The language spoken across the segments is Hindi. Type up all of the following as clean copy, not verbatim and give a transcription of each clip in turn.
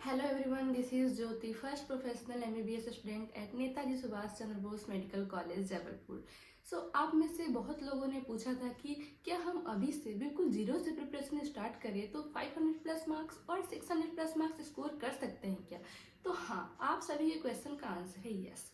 Hello everyone, this is Jyoti, first professional MBBS student at Netaji Subhash Chandra Bose medical college Jabalpur. आप में से बहुत लोगों ने पूछा था कि क्या हम अभी से बिल्कुल जीरो से प्रिपरेशन स्टार्ट करें तो 500 प्लस मार्क्स और 600 प्लस मार्क्स स्कोर कर सकते हैं क्या। तो हाँ, आप सभी के क्वेश्चन का आंसर है यस।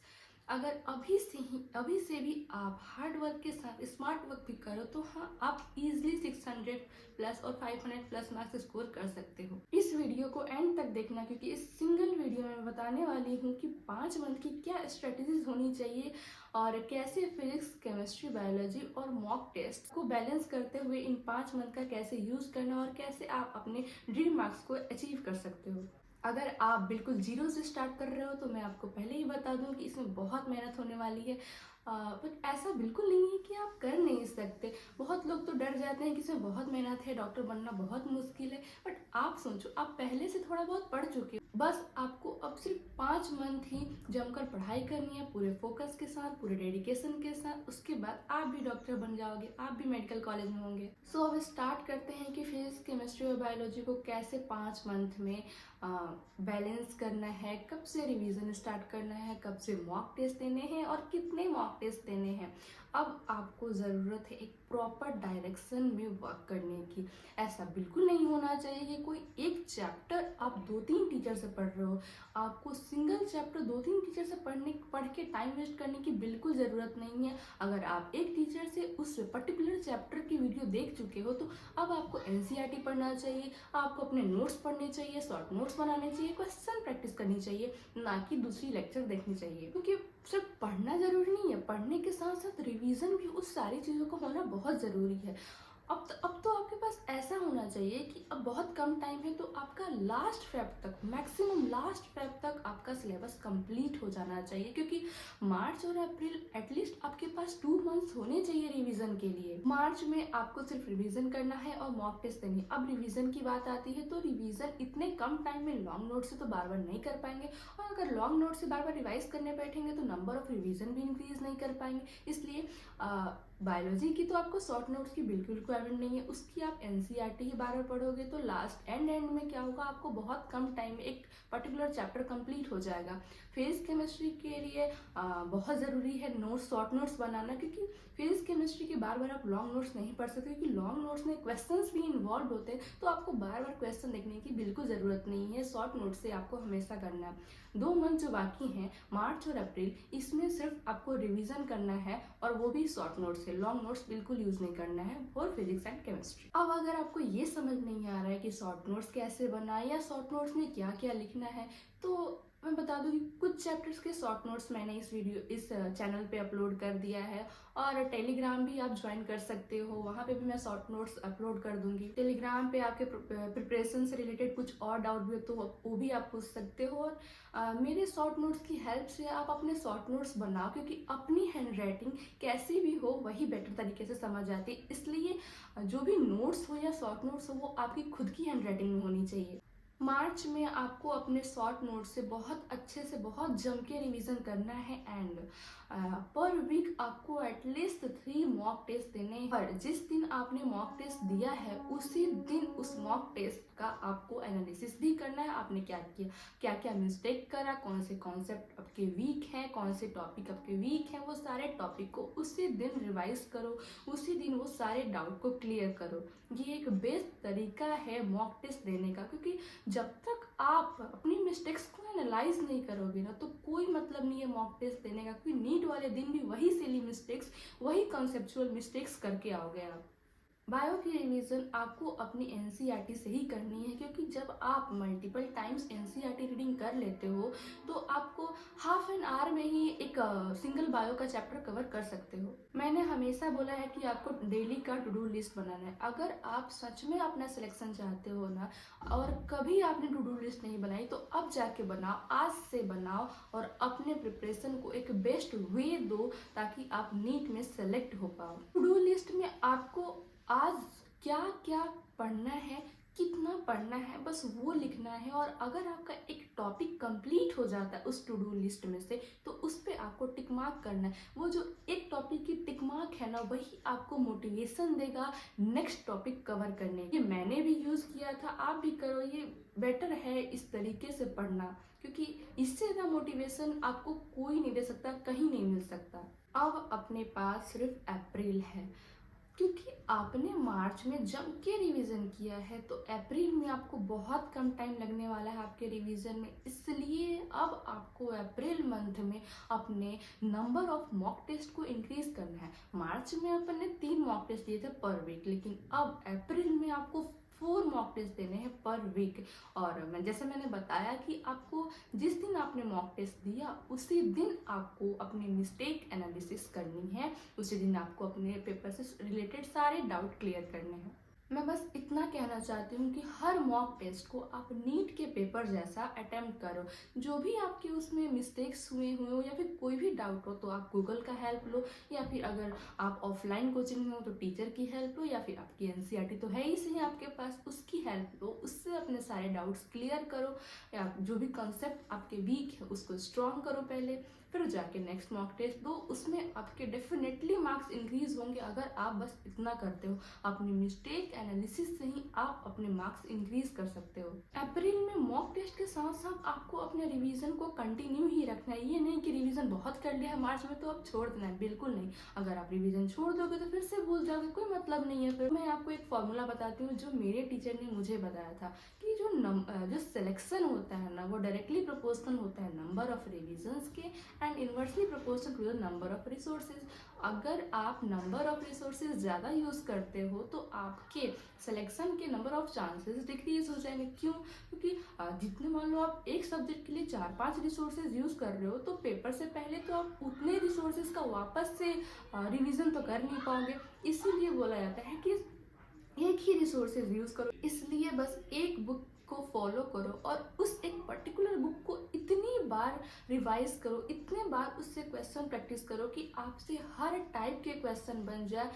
अगर अभी से भी आप हार्ड वर्क के साथ स्मार्ट वर्क भी करो तो हाँ, आप इजीली 600 प्लस और 500 प्लस मार्क्स स्कोर कर सकते हो। इस वीडियो को एंड तक देखना, क्योंकि इस सिंगल वीडियो में बताने वाली हूँ कि 5 मंथ की क्या स्ट्रेटेजीज होनी चाहिए और कैसे फिजिक्स, केमिस्ट्री, बायोलॉजी और मॉक टेस्ट को बैलेंस करते हुए इन 5 मंथ का कैसे यूज करना और कैसे आप अपने ड्रीम मार्क्स को अचीव कर सकते हो। अगर आप बिल्कुल जीरो से स्टार्ट कर रहे हो तो मैं आपको पहले ही बता दूं कि इसमें बहुत मेहनत होने वाली है। बट ऐसा बिल्कुल नहीं है कि आप कर नहीं सकते। बहुत लोग तो डर जाते हैं कि इसमें बहुत मेहनत है, डॉक्टर बनना बहुत मुश्किल है। बट आप सोचो, आप पहले से थोड़ा बहुत पढ़ चुके हो, बस आपको अब सिर्फ 5 मंथ ही जमकर पढ़ाई करनी है, पूरे फोकस के साथ, पूरे डेडिकेशन के साथ। उसके बाद आप भी डॉक्टर बन जाओगे, आप भी मेडिकल कॉलेज में होंगे। अब स्टार्ट करते हैं कि फिजिक्स, केमिस्ट्री और बायोलॉजी को कैसे 5 मंथ में बैलेंस करना है, कब से रिवीजन स्टार्ट करना है, कब से मॉक टेस्ट देने हैं और कितने मॉक टेस्ट देने हैं। अब आपको ज़रूरत है एक प्रॉपर डायरेक्शन में वर्क करने की। ऐसा बिल्कुल नहीं होना चाहिए कि कोई एक चैप्टर आप 2-3 टीचर से पढ़ रहे हो। आपको सिंगल चैप्टर 2-3 टीचर से पढ़ के टाइम वेस्ट करने की बिल्कुल ज़रूरत नहीं है। अगर आप एक टीचर से उस पर्टिकुलर चैप्टर की वीडियो देख चुके हो तो अब आपको एनसीईआरटी पढ़ना चाहिए, आपको अपने नोट्स पढ़ने चाहिए, शॉर्ट नोट्स बनाने चाहिए, क्वेश्चन प्रैक्टिस करनी चाहिए, ना कि दूसरी लेक्चर देखनी चाहिए। क्योंकि सिर्फ पढ़ना जरूरी नहीं है, पढ़ने के साथ साथ रिवीजन भी उस सारी चीज़ों का होना बहुत ज़रूरी है। अब तो आपके पास ऐसा होना चाहिए कि अब बहुत कम टाइम है तो आपका लास्ट फेब तक, मैक्सिमम लास्ट फेब तक आपका सिलेबस कंप्लीट हो जाना चाहिए। क्योंकि मार्च और अप्रैल एटलीस्ट आपके पास 2 मंथ्स होने चाहिए रिवीजन के लिए। मार्च में आपको सिर्फ रिवीजन करना है और मॉक टेस्ट देनी है। अब रिवीजन की बात आती है तो रिवीजन इतने कम टाइम में लॉन्ग नोट से तो बार बार नहीं कर पाएंगे, और अगर लॉन्ग नोट से बार बार रिवाइज करने बैठेंगे तो नंबर ऑफ रिवीजन भी इंक्रीज नहीं कर पाएंगे। इसलिए बायोलॉजी की तो आपको शॉर्ट नोट्स की बिल्कुल रिक्वायरमेंट नहीं है, उसकी आप एनसीईआरटी ही बार बार पढ़ोगे तो लास्ट एंड में क्या होगा, आपको बहुत कम टाइम में एक पर्टिकुलर चैप्टर कंप्लीट हो जाएगा। फिजिक्स केमिस्ट्री के लिए बहुत ज़रूरी है नोट्स, शॉर्ट नोट्स बनाना, क्योंकि फिजिक्स केमिस्ट्री के बार बार आप लॉन्ग नोट्स नहीं पढ़ सकते, क्योंकि लॉन्ग नोट्स में क्वेश्चंस भी इन्वॉल्व होते हैं। तो आपको बार बार क्वेश्चन देखने की बिल्कुल ज़रूरत नहीं है, शॉर्ट नोट से आपको हमेशा करना है। 2 मंथ जो बाकी हैं, मार्च और अप्रैल, इसमें सिर्फ आपको रिवीजन करना है, और वो भी शॉर्ट नोट से, लॉन्ग नोट्स बिल्कुल यूज नहीं करना है फॉर फिजिक्स एंड केमिस्ट्री। अब अगर आपको ये समझ नहीं आ रहा है कि शॉर्ट नोट्स कैसे बनाए या शॉर्ट नोट्स में क्या क्या लिखना है, तो मैं बता दूं कि कुछ चैप्टर्स के शॉर्ट नोट्स मैंने इस चैनल पे अपलोड कर दिया है, और टेलीग्राम भी आप ज्वाइन कर सकते हो, वहाँ पे भी मैं शॉर्ट नोट्स अपलोड कर दूंगी। टेलीग्राम पे आपके प्रिपरेशन से रिलेटेड कुछ और डाउट भी हो तो वो भी आप पूछ सकते हो। और मेरे शॉर्ट नोट्स की हेल्प से आप अपने शॉर्ट नोट्स बनाओ, क्योंकि अपनी हैंड राइटिंग कैसी भी हो वही बेटर तरीके से समझ आती है। इसलिए जो भी नोट्स हो या शॉर्ट नोट्स हो वो आपकी खुद की हैंड राइटिंग में होनी चाहिए। मार्च में आपको अपने शॉर्ट नोट से बहुत अच्छे से, बहुत जम के रिविजन करना है, एंड पर वीक आपको एटलीस्ट 3 मॉक टेस्ट देने हैं। पर जिस दिन आपने मॉक टेस्ट दिया है उसी दिन उस मॉक टेस्ट का आपको एनालिसिस भी करना है। आपने क्या किया, क्या क्या मिस्टेक करा, कौन से कॉन्सेप्ट आपके वीक हैं, कौन से टॉपिक आपके वीक हैं, वो सारे टॉपिक को उसी दिन रिवाइज करो, उसी दिन वो सारे डाउट को क्लियर करो। ये एक बेस्ट तरीका है मॉक टेस्ट देने का, क्योंकि जब तक आप अपनी मिस्टेक्स को एनालाइज नहीं करोगे ना तो कोई मतलब नहीं है मॉक टेस्ट देने का, क्योंकि नीट वाले दिन भी वही सिली मिस्टेक्स, वही कॉन्सेप्चुअल मिस्टेक्स करके आओगे आप। बायो की रिवीजन आपको अपनी एनसीईआरटी से ही करनी है, क्योंकि जब आप मल्टीपल टाइम्स एनसीईआरटी रीडिंग कर लेते हो तो आपको हाफ एन आवर में ही एक सिंगल बायो का चैप्टर कवर कर सकते हो। मैंने हमेशा बोला है कि आपको डेली का टू डू लिस्ट बनाना है। अगर आप सच में अपना सिलेक्शन चाहते हो ना, और कभी आपने टू डू लिस्ट नहीं बनाई, तो अब जाके बनाओ, आज से बनाओ, और अपने प्रिपरेशन को एक बेस्ट वे दो ताकि आप नीट में सेलेक्ट हो पाओ। टू डू लिस्ट में आपको आज क्या क्या पढ़ना है, कितना पढ़ना है बस वो लिखना है। और अगर आपका एक टॉपिक कंप्लीट हो जाता है उस टू डू लिस्ट में से, तो उस पे आपको टिक मार्क करना है। वो जो एक टॉपिक की टिक मार्क है ना, वही आपको मोटिवेशन देगा नेक्स्ट टॉपिक कवर करने की। ये मैंने भी यूज़ किया था, आप भी करो, ये बेटर है इस तरीके से पढ़ना, क्योंकि इससे ज़्यादा मोटिवेशन आपको कोई नहीं दे सकता, कहीं नहीं मिल सकता। अब अपने पास सिर्फ अप्रैल है, क्योंकि आपने मार्च में जम के रिवीजन किया है, तो अप्रैल में आपको बहुत कम टाइम लगने वाला है आपके रिवीजन में। इसलिए अब आपको अप्रैल मंथ में अपने नंबर ऑफ मॉक टेस्ट को इंक्रीज करना है। मार्च में अपन ने 3 मॉक टेस्ट दिए थे पर वीक, लेकिन अब अप्रैल में आपको 4 मॉक टेस्ट देने हैं पर वीक। और जैसे मैंने बताया कि आपको जिस दिन आपने मॉक टेस्ट दिया उसी दिन आपको अपनी मिस्टेक एनालिसिस करनी है, उसी दिन आपको अपने पेपर से रिलेटेड सारे डाउट क्लियर करने हैं। मैं बस इतना कहना चाहती हूँ कि हर मॉक टेस्ट को आप नीट के पेपर जैसा अटेम्प्ट करो। जो भी आपके उसमें मिस्टेक्स हुए हो या फिर कोई भी डाउट हो, तो आप गूगल का हेल्प लो, या फिर अगर आप ऑफलाइन कोचिंग में हो तो टीचर की हेल्प लो, या फिर आपकी एनसीईआरटी तो है ही सही आपके पास, उसकी हेल्प लो, उससे अपने सारे डाउट्स क्लियर करो। या जो भी कंसेप्ट आपके वीक है उसको स्ट्रॉन्ग करो पहले, फिर जाके नेक्स्ट मॉक टेस्ट दो। उसमें आपके डेफिनेटली मार्क्स इंक्रीज होंगे अगर आप बस इतना करते हो। अपनी मिस्टेक एनालिसिस से ही आप अपने मार्क्स इंक्रीज कर सकते हो। अप्रैल में मॉक टेस्ट के साथ साथ आपको अपने रिवीजन को कंटिन्यू ही रखना है। ये नहीं कि रिवीजन बहुत कर लिया है मार्च में तो अब छोड़ देना है, बिल्कुल नहीं। अगर आप रिवीजन छोड़ दोगे तो फिर से भूल जाओगे, कोई मतलब नहीं है। फिर मैं आपको एक फॉर्मूला बताती हूँ जो मेरे टीचर ने मुझे बताया था कि जो सिलेक्शन होता है ना, वो डायरेक्टली प्रोपोर्शनल होता है नंबर ऑफ रिविजन्स के and inversely proportional to the number of resources. अगर आप नंबर ऑफ रिसोर्सेज ज़्यादा यूज़ करते हो तो आपके सिलेक्शन के नंबर ऑफ चांसेस डिक्रीज हो जाएंगे। क्यों? क्योंकि जितने मान लो आप एक सब्जेक्ट के लिए 4-5 रिसोर्सेज यूज़ कर रहे हो, तो पेपर से पहले तो आप उतने रिसोर्सेज का वापस से रिवीजन तो कर नहीं पाओगे। इसीलिए बोला जाता है कि एक ही रिसोर्सेज यूज करो। इसलिए बस एक बुक को फॉलो करो और उस एक पर्टिकुलर बुक को इतनी बार रिवाइज करो, इतने बार उससे क्वेश्चन प्रैक्टिस करो कि आपसे हर टाइप के क्वेश्चन बन जाए।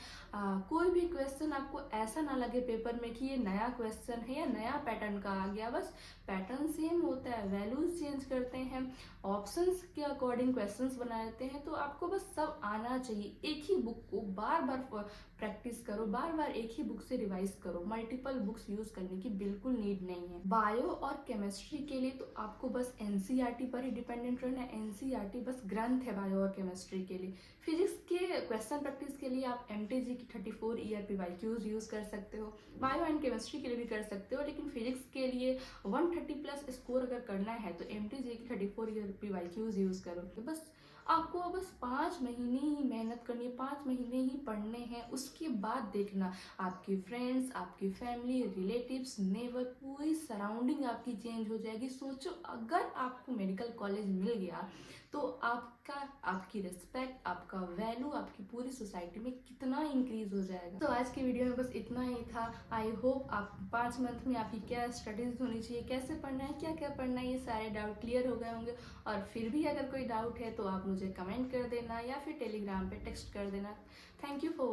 कोई भी क्वेश्चन आपको ऐसा ना लगे पेपर में कि ये नया क्वेश्चन है या नया पैटर्न का आ गया। बस पैटर्न सेम होता है, वैल्यूज चेंज करते हैं, ऑप्शंस के अकॉर्डिंग क्वेश्चंस बनाते हैं, तो आपको बस सब आना चाहिए। एक ही बुक को बार बार प्रैक्टिस करो, बार बार एक ही बुक से रिवाइज करो। मल्टीपल बुक्स यूज करने की बिल्कुल नीड नहीं है। बायो और केमिस्ट्री के लिए तो आपको बस एनसीईआरटी पर ही डिपेंडेंट रहना है। एनसीईआरटी बस ग्रंथ है बायो और केमिस्ट्री के लिए। फिजिक्स के क्वेश्चन प्रैक्टिस के लिए आप एमटीजी की 34 ईआरपी वाईक्यूज यूज कर सकते हो। बायो एंड केमिस्ट्री के लिए भी कर सकते हो, लेकिन फिजिक्स के लिए 130 प्लस स्कोर अगर करना है तो एमटीजी की 34 ईआरपी वाईक्यूज यूज करो। तो बस आपको बस 5 महीने ही मेहनत करनी है, 5 महीने ही पढ़ने हैं। उसके बाद देखना आपके फ्रेंड्स, आपकी फैमिली, रिलेटिव्स, नेबर, पूरी सराउंडिंग आपकी चेंज हो जाएगी। सोचो अगर आपको मेडिकल कॉलेज मिल गया तो आपकी रिस्पेक्ट, आपका वैल्यू आपकी पूरी सोसाइटी में कितना इंक्रीज हो जाएगा। तो आज की वीडियो में बस इतना ही था। आई होप आप 5 मंथ में आपकी क्या स्टडीज होनी चाहिए, कैसे पढ़ना है, क्या क्या पढ़ना है, ये सारे डाउट क्लियर हो गए होंगे। और फिर भी अगर कोई डाउट है तो आप मुझे कमेंट कर देना या फिर टेलीग्राम पे टेक्स्ट कर देना। Thank you for